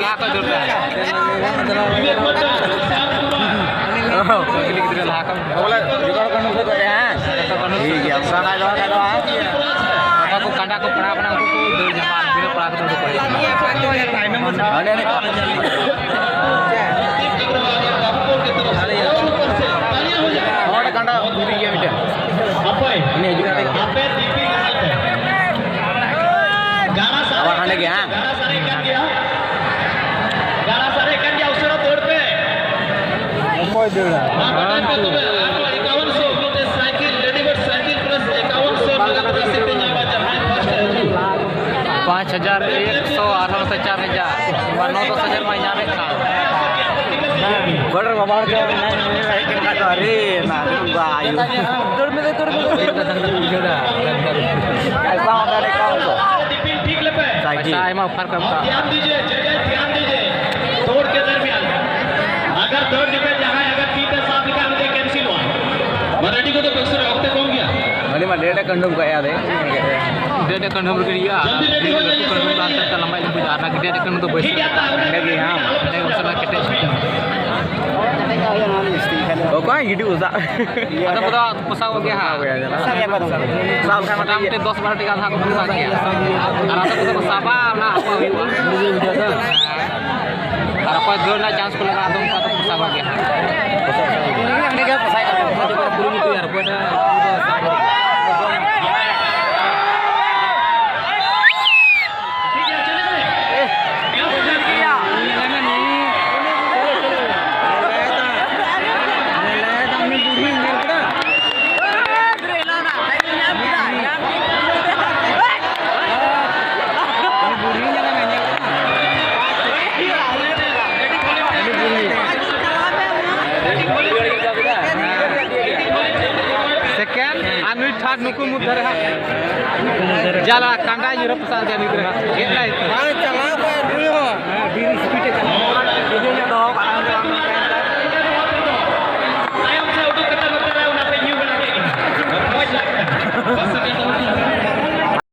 ला को जोड़ता है ला को बोला जुगाड़ करने से करे हैं ठीक है सारा दो को कांडा को पड़ा बना उनको दौड़ जमा बिना पड़ा को दौड़ पड़े और कांडा पूरी गया बेटा ini juga apa TV गाना सारे गया गाना सारे कर दिया उसरा तोड़ पे कोई दे रहा 5100 बोलते साइकिल रेडीमेड साइकिल प्लस 5100 लगा से पे जावा जहां फर्स्ट है 5100 18 से 4000 9 10000 में जाने का बड़ बाबा के साइकिल का तो अरे ना दूंगा आयु तोड़ में जोड़ा ऐसा होता है कौन तो ठीक ले पे पैसा है में फर्क पड़ता ध्यान दीजिए जगह ध्यान दीजिए तोड़ के दरमियान अगर तोड़ दिखे जहां अगर 3 से 7 निकाल दे कैंसिल हुआ मराठी को तो पिक्चर वक्त कौन गया अरे मैं डेटा कंडम का याद है डेटा कंडम के लिया कंडम का अंतर लंबाई लंबी जाना कि डेटा कंडम तो बस लगे हां मैंने उसला कटे ओ कौन गिडी उसा आता पूरा पसा हो गया हां सब का मतलब 10 12 टिका था को पसा गया और आता पूरा साबा ना apa और apa दौड़ना चांस को लगा दो तो पसा हो गया ini kan pasa kan juga belum itu ya buat ठाट नुकु मुदर है जाला कांडा यूरोप साल जानी करे ये लाइट चला पे दुयो हां बीरी स्पीड चला